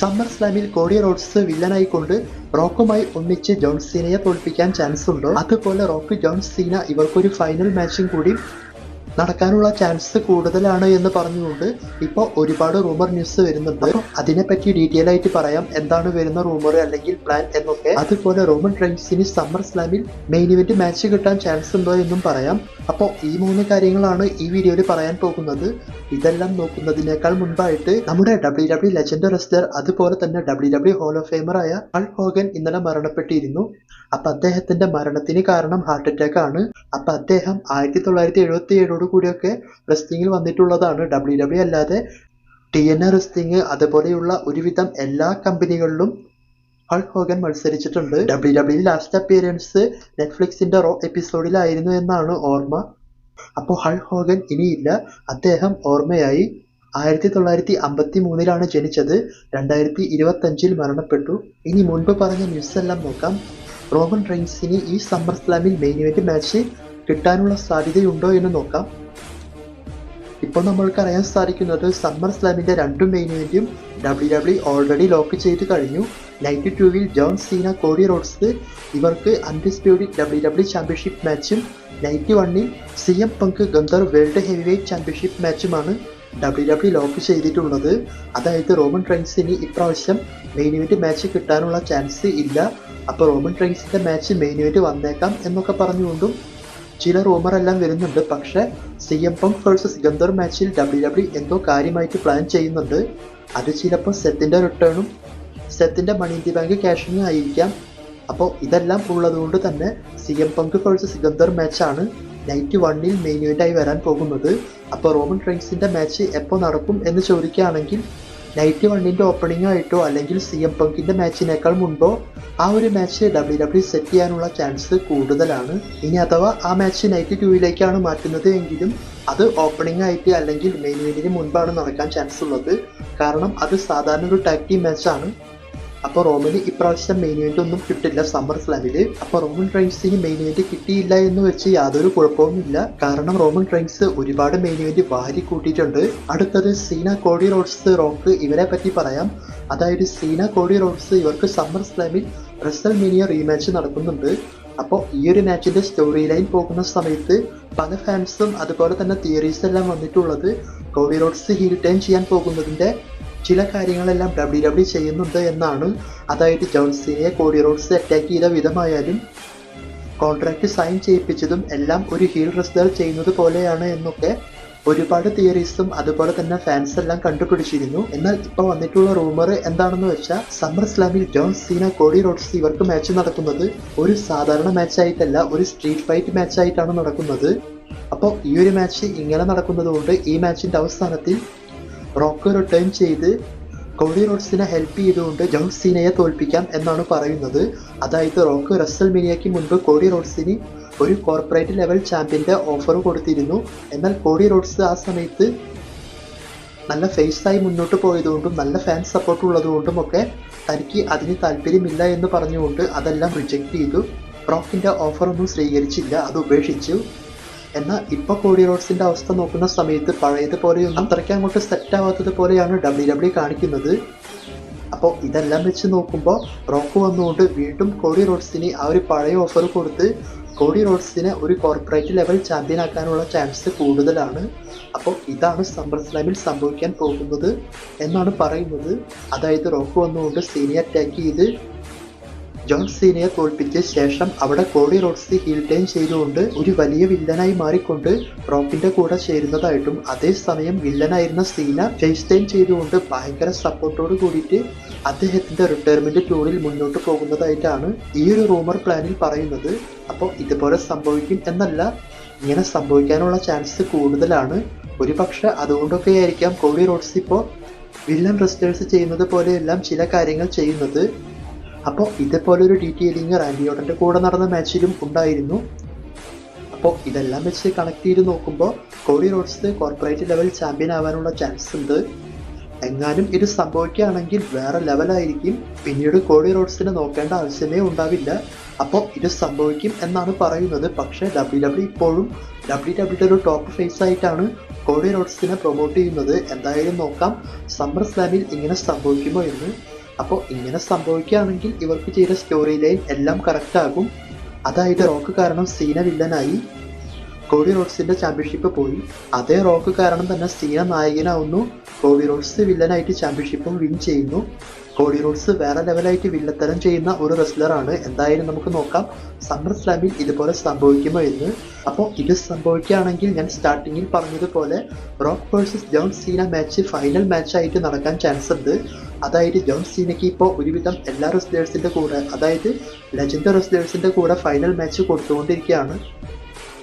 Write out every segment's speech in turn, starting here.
Summer സ്ലാമിൽ Cody Rhodes വില്ലനായിക്കൊണ്ട് റോക്കുമായി ഒന്നിച്ച് John സീനയെ തോൽപ്പിക്കാൻ chance ഉണ്ടോ? അതുപോലെ റോക്ക് ജോൺ സീന ഇവർക്കൊരു ഫൈനൽ മാച്ചും കൂടി നടക്കാനുള്ള ചാൻസ് കൂടുതലാണ് എന്ന് പറഞ്ഞുകൊണ്ട് ഇപ്പോൾ ഒരുപാട് റൂമർ ന്യൂസ് വരുന്നുണ്ട്. അതിനെപ്പറ്റി ഡീറ്റെയിൽ ആയിട്ട് പറയാം, എന്താണ് വരുന്ന റൂമർ അല്ലെങ്കിൽ പ്ലാൻ എന്നൊക്കെ. അതുപോലെ റോമൻ റെയിൻസിന് സമ്മർ സ്ലാമിൽ മെയിൻ ഇവന്റ് മാച്ച് കിട്ടാൻ ചാൻസ് ഉണ്ടോ എന്നും പറയാം. അപ്പോൾ ഈ 3 കാര്യങ്ങളാണ് ഈ വീഡിയോയിൽ പറയാൻ പോകുന്നത്. ഇതെല്ലാം നോക്കുന്നതിനേക്കാൾ മുൻപായിട്ട് നമ്മുടെ WWE ലെജൻഡ് റെസ്ലർ അതുപോലെ തന്നെ WWE ഹോൾ ഓഫ് ഫെയിമറായ ഹൾക്ക് ഹോഗൻ ഇന്നലെ മരണപ്പെട്ടിരുന്നു. അപ്പൊ അദ്ദേഹത്തിന്റെ മരണത്തിന് കാരണം ഹാർട്ട് അറ്റാക്ക് ആണ്. അപ്പൊ അദ്ദേഹം 1977 കൂടിയൊക്കെ റെസ്ലിംഗിൽ വന്നിട്ടുള്ളതാണ്. WWE അല്ലാതെ TNA റെസ്ലിംഗ് അതുപോലെയുള്ള ഒരുവിധം എല്ലാ കമ്പനികളിലും ഹൾക്ക് ഹോഗൻ മത്സരിച്ചിട്ടുണ്ട്. WWE ലാസ്റ്റ് അപ്പിയറൻസ് നെറ്റ്ഫ്ലിക്സിന്റെ റോ എപ്പിസോഡിലായിരുന്നു എന്നാണ് ഓർമ്മ. അപ്പോൾ ഹൾക്ക് ഹോഗൻ ഇനിയില്ല, അദ്ദേഹം ഓർമ്മയായി. 1953 ജനിച്ചത്, 2025 മരണപ്പെട്ടു. ഇനി മുൻപ് പറഞ്ഞ ന്യൂസ് എല്ലാം നോക്കാം. റോമൻ റെയിൻസിന് ഈ സമ്മർ സ്ലാമിൽ മെയിൻ ഇവന്റ് മാച്ച് കിട്ടാനുള്ള സാധ്യതയുണ്ടോ എന്ന് നോക്കാം. ഇപ്പോൾ നമ്മൾക്ക് അറിയാൻ സാധിക്കുന്നത് സമ്മർ സ്ലാമിന്റെ 2 മെയിൻ ഇവന്റും WWE ഓൾറെഡി ലോക്ക് ചെയ്ത് കഴിഞ്ഞു. നൈറ്റ് 2-ൽ ജോൺ സീന കോഡി റോഡ്സ് ഇവർക്ക് അൺഡിസ്പ്യൂട്ടഡ് WWE ചാമ്പ്യൻഷിപ്പ് മാച്ചും നൈറ്റ് 1-ൽ CM Punk Gunther world heavyweight championship മാച്ചുമാണ് WWE ലോക്ക് ചെയ്തിട്ടുള്ളത്. അതായത് റോമൻ റെയിൻസിന് ഇപ്രാവശ്യം മെയിൻ ഇവന്റ് മാച്ച് കിട്ടാനുള്ള ചാൻസ് ഇല്ല. അപ്പോൾ റോമൻ റെയിൻസിന്റെ മാച്ച് മെയിൻ ഇവന്റ് വന്നേക്കാം എന്നൊക്കെ പറഞ്ഞുകൊണ്ടും ചില റൂമറെല്ലാം വരുന്നുണ്ട്. പക്ഷെ CM പങ്ക് വേഴ്സസ് ഗന്തർ മാച്ചിൽ WWE എന്തോ കാര്യമായിട്ട് പ്ലാൻ ചെയ്യുന്നുണ്ട്. അത് ചിലപ്പോൾ സെത്തിന്റെ റിട്ടേണും സെത്തിന്റെ മണി ഇൻ ദി ബാങ്ക് ക്യാഷിങ്ങും ആയിരിക്കാം. അപ്പോൾ ഇതെല്ലാം ഉള്ളതുകൊണ്ട് തന്നെ CM പങ്ക് വേഴ്സസ് ഗന്തർ മാച്ചാണ് നൈറ്റ് 1-ൽ മെയിൻ ഇവന്റായി വരാൻ പോകുന്നത്. അപ്പോൾ റോമൻ റെയിൻസിന്റെ മാച്ച് എപ്പോൾ നടക്കും എന്ന് ചോദിക്കുകയാണെങ്കിൽ നൈറ്റ് 1-ന്റെ ഓപ്പണിംഗ് ആയിട്ടോ അല്ലെങ്കിൽ CM പങ്കിന്റെ മാച്ചിനേക്കാൾ മുൻപോ ആ ഒരു മാച്ച് WWE സെറ്റ് ചെയ്യാനുള്ള ചാൻസ് കൂടുതലാണ്. ഇനി അഥവാ ആ മാച്ച് നൈറ്റ് 2-ലേക്കാണ് മാറ്റുന്നത് എങ്കിലും അത് ഓപ്പണിംഗ് ആയിട്ട് അല്ലെങ്കിൽ മെയിൻ ഇവന്റിന് മുൻപാണ് നടക്കാൻ ചാൻസ് ഉള്ളത്. കാരണം അത് സാധാരണ ഒരു ടാഗ് ടീം മാച്ചാണ്. അപ്പോൾ റോമന് ഇപ്രാവശ്യം മെയിൻ ഇവന്റ് ഒന്നും കിട്ടില്ല സമ്മർ സ്ലാമിൽ. അപ്പോൾ റോമൻ റെയിൻസിന് മെയിൻ ഇവന്റ് കിട്ടിയില്ല എന്ന് വെച്ച് യാതൊരു കുഴപ്പവുമില്ല. കാരണം റോമൻ റെയിൻസ് ഒരുപാട് മെയിൻ ഇവന്റ് വാരി കൂട്ടിയിട്ടുണ്ട്. അടുത്തത് സീന കോഡി റോഡ്സ് റോക്ക് ഇവരെ പറ്റി പറയാം. അതായത് സീന കോഡി റോഡ്സ് ഇവർക്ക് സമ്മർ സ്ലാമിൽ റെസൽമേനിയ റീമാച്ച് നടക്കുന്നുണ്ട്. അപ്പോൾ ഈ ഒരു മാച്ചിന്റെ സ്റ്റോറി ലൈൻ പോകുന്ന സമയത്ത് പല ഫാൻസും അതുപോലെ തന്നെ തിയറീസ് എല്ലാം വന്നിട്ടുള്ളത് കോഡി റോഡ്സ് ഹീൽ ടേൺ ചെയ്യാൻ പോകുന്നതിന്റെ ചില കാര്യങ്ങളെല്ലാം WWE ചെയ്യുന്നുണ്ട് എന്നാണ്. അതായത് ജോൺ സീനയെ കോഡി റോഡ്സ് അറ്റാക്ക് ചെയ്ത വിധമായാലും കോൺട്രാക്ട് സൈൻ ചെയ്യിപ്പിച്ചതും എല്ലാം ഒരു ഹീൽ റെസ്ലർ ചെയ്യുന്നത് പോലെയാണ് എന്നൊക്കെ ഒരുപാട് തിയറീസും അതുപോലെ തന്നെ ഫാൻസ് എല്ലാം കണ്ടുപിടിച്ചിരുന്നു. എന്നാൽ ഇപ്പോൾ വന്നിട്ടുള്ള റൂമർ എന്താണെന്ന് വെച്ചാൽ സമ്മർ സ്ലാമിൽ ജോൺ സീന കോഡി റോഡ്സ് ഇവർക്ക് മാച്ച് നടക്കുന്നത് ഒരു സാധാരണ മാച്ച് ആയിട്ടല്ല, ഒരു സ്ട്രീറ്റ് ഫൈറ്റ് മാച്ച് ആയിട്ടാണ് നടക്കുന്നത്. അപ്പോൾ ഈ ഒരു മാച്ച് ഇങ്ങനെ നടക്കുന്നത് കൊണ്ട് ഈ മാച്ചിന്റെ അവസാനത്തിൽ റോക്ക് റിട്ടേൺ ചെയ്ത് കോഡി റോഡ്സിനെ ഹെൽപ്പ് ചെയ്തുകൊണ്ട് ജോൺ സീനയെ തോൽപ്പിക്കാം എന്നാണ് പറയുന്നത്. അതായത് റോക്ക് റെസൽമേനിയയ്ക്ക് മുൻപ് കോഡി റോഡ്സിന് ഒരു കോർപ്പറേറ്റ് ലെവൽ ചാമ്പ്യന്റെ ഓഫർ കൊടുത്തിരുന്നു. എന്നാൽ കോഡി റോഡ്സ് ആ സമയത്ത് നല്ല ഫേസായി മുന്നോട്ട് പോയതുകൊണ്ടും നല്ല ഫാൻ സപ്പോർട്ട് ഉള്ളതുകൊണ്ടും ഒക്കെ തനിക്ക് അതിന് താല്പര്യമില്ല എന്ന് പറഞ്ഞുകൊണ്ട് അതെല്ലാം റിജക്റ്റ് ചെയ്തു. റോക്കിന്റെ ഓഫർ ഒന്നും സ്വീകരിച്ചില്ല, അത് ഉപേക്ഷിച്ചു. എന്നാൽ ഇപ്പോൾ കോഡി റോഡ്സിന്റെ അവസ്ഥ നോക്കുന്ന സമയത്ത് പഴയതുപോലെയൊന്നും അത്രയ്ക്ക് അങ്ങോട്ട് സെറ്റ് ആവാത്തത് പോലെയാണ് WWE കാണിക്കുന്നത്. അപ്പോൾ ഇതെല്ലാം വെച്ച് നോക്കുമ്പോൾ റോക്ക് വന്നുകൊണ്ട് വീണ്ടും കോഡി റോഡ്സിന് ആ ഒരു പഴയ ഓഫർ കൊടുത്ത് കോഡി റോഡ്സിനെ ഒരു കോർപ്പറേറ്റ് ലെവൽ ചാമ്പ്യൻ ആക്കാനുള്ള ചാൻസ് കൂടുതലാണ്. അപ്പോൾ ഇതാണ് സമ്മർ സ്ലാമിൽ സംഭവിക്കാൻ പോകുന്നത് എന്നാണ് പറയുന്നത്. അതായത് റോക്ക് വന്നുകൊണ്ട് സീനയെ അറ്റാക്ക് ചെയ്ത് ജോൺ സീനയെ തോൽപ്പിച്ച ശേഷം അവിടെ കോഡി റോഡ്സ് ഹീൽ ടേൺ ചെയ്തുകൊണ്ട് ഒരു വലിയ വില്ലനായി മാറിക്കൊണ്ട് റോക്കിന്റെ കൂടെ ചേരുന്നതായിട്ടും അതേസമയം വില്ലനായിരുന്ന സീന ഫേസ് ടേൺ ചെയ്തുകൊണ്ട് ഭയങ്കര സപ്പോർട്ടോട് കൂടിയിട്ട് അദ്ദേഹത്തിന്റെ റിട്ടയർമെന്റ് ടൂറിൽ മുന്നോട്ട് പോകുന്നതായിട്ടാണ് ഈ ഒരു റൂമർ പ്ലാനിൽ പറയുന്നത്. അപ്പോൾ ഇതുപോലെ സംഭവിക്കും എന്നല്ല, ഇങ്ങനെ സംഭവിക്കാനുള്ള ചാൻസ് കൂടുതലാണ്. ഒരു പക്ഷെ അതുകൊണ്ടൊക്കെ ആയിരിക്കാം കോഡി റോഡ്സ് ഇപ്പോൾ വില്ലൻ റെസ്റ്റേഴ്സ് ചെയ്യുന്നത് പോലെയെല്ലാം ചില കാര്യങ്ങൾ ചെയ്യുന്നത്. അപ്പോൾ ഇതേപോലൊരു ഡീറ്റെയിലിംഗ് റാൻഡി ഓർട്ടന്റെ കൂടെ നടന്ന മാച്ചിലും ഉണ്ടായിരുന്നു. അപ്പോൾ ഇതെല്ലാം വെച്ച് കണക്ട് ചെയ്ത് നോക്കുമ്പോൾ Cody Rhodes corporate level champion ആവാനുള്ള ചാൻസ് ഉണ്ട്. എങ്ങാനും ഇത് സംഭവിക്കുകയാണെങ്കിൽ വേറെ ലെവലായിരിക്കും. പിന്നീട് കോഡി റോഡ്സിനെ നോക്കേണ്ട ആവശ്യമേ ഉണ്ടാവില്ല. അപ്പോൾ ഇത് സംഭവിക്കും എന്നാണ് പറയുന്നത്. പക്ഷേ WWE ഇപ്പോഴും WWEയുടെ ഒരു ടോപ്പ് ഫേസ് ആയിട്ടാണ് കോഡി റോഡ്സിനെ പ്രൊമോട്ട് ചെയ്യുന്നത്. എന്തായാലും നോക്കാം സമ്മർ സ്ലാമിൽ ഇങ്ങനെ സംഭവിക്കുമോ എന്ന്. അപ്പോൾ ഇങ്ങനെ സംഭവിക്കുകയാണെങ്കിൽ ഇവർക്ക് ചെയ്ത സ്റ്റോറി ലൈൻ എല്ലാം കറക്റ്റ് ആകും. അതായത് റോക്ക് കാരണം സീന വില്ലനായി, കോഡി റോഡ്സിന്റെ ചാമ്പ്യൻഷിപ്പ് പോയി. അതേ റോക്ക് കാരണം തന്നെ സീന നായകനാവുന്നു, കോഡി റോഡ്സ് വില്ലനായിട്ട് ചാമ്പ്യൻഷിപ്പും വിൻ ചെയ്യുന്നു. കോഡി റോഡ്സ് വേറെ ലെവലായിട്ട് വില്ലത്തരം ചെയ്യുന്ന ഒരു റെസ്ലറാണ്. എന്തായാലും നമുക്ക് നോക്കാം സമ്മർ സ്ലാമിൽ ഇതുപോലെ സംഭവിക്കുമോ എന്ന്. അപ്പോൾ ഇത് സംഭവിക്കുകയാണെങ്കിൽ ഞാൻ സ്റ്റാർട്ടിങ്ങിൽ പറഞ്ഞതുപോലെ Rock versus John Cena match final മാച്ചായിട്ട് നടക്കാൻ ചാൻസ് ഉണ്ട്. അതായത് ജോൺ സീനയ്ക്ക് ഇപ്പോൾ ഒരുവിധം എല്ലാ റെസ്ലേഴ്സിൻ്റെ കൂടെ, അതായത് ലെജൻഡ് റെസ്ലേഴ്സിൻ്റെ കൂടെ ഫൈനൽ മാച്ച് കൊടുത്തുകൊണ്ടിരിക്കുകയാണ്.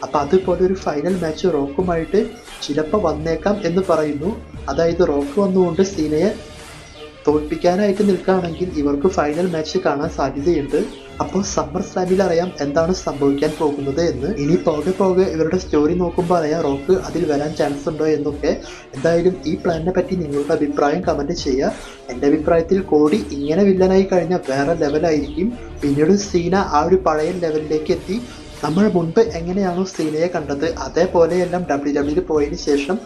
അപ്പം അതുപോലെ ഒരു ഫൈനൽ മാച്ച് റോക്കുമായിട്ട് ചിലപ്പോൾ വന്നേക്കാം എന്ന് പറയുന്നു. അതായത് റോക്ക് വന്നുകൊണ്ട് സീനയെ തോൽപ്പിക്കാനായിട്ട് നിൽക്കുകയാണെങ്കിൽ ഇവർക്ക് ഫൈനൽ മാച്ച് കാണാൻ സാധ്യതയുണ്ട്. അപ്പോൾ സമ്മർ സ്ലാമിൽ അറിയാം എന്താണ് സംഭവിക്കാൻ പോകുന്നത് എന്ന്. ഇനി പോകെ പോകെ ഇവരുടെ സ്റ്റോറി നോക്കുമ്പോൾ അറിയാം റോക്ക് അതിൽ വരാൻ ചാൻസ് ഉണ്ടോ എന്നൊക്കെ. എന്തായാലും ഈ പ്ലാനിനെ പറ്റി നിങ്ങളുടെ അഭിപ്രായം കമൻറ്റ് ചെയ്യുക. എൻ്റെ അഭിപ്രായത്തിൽ കോഡി ഇങ്ങനെ വില്ലനായി കഴിഞ്ഞാൽ വേറെ ലെവലായിരിക്കും. പിന്നീട് സീന ആ ഒരു പഴയ ലെവലിലേക്ക് എത്തി നമ്മൾ മുൻപ് എങ്ങനെയാണോ സീനയെ കണ്ടത് അതേപോലെയെല്ലാം WWE പോയതിന് ശേഷം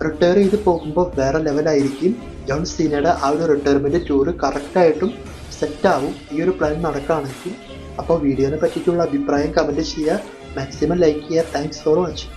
റിട്ടയർ ചെയ്ത് പോകുമ്പോൾ വേറെ ലെവലായിരിക്കും. ജോൺ സീനയുടെ ആ ഒരു റിട്ടയർമെൻറ്റ് ടൂറ് കറക്റ്റായിട്ടും സെറ്റാവും ഈ ഒരു പ്ലാൻ നടക്കുകയാണെങ്കിൽ. അപ്പോൾ വീഡിയോനെ പറ്റിയിട്ടുള്ള അഭിപ്രായം കമൻറ്റ് ചെയ്യുക, മാക്സിമം ലൈക്ക് ചെയ്യുക. Thanks for watching.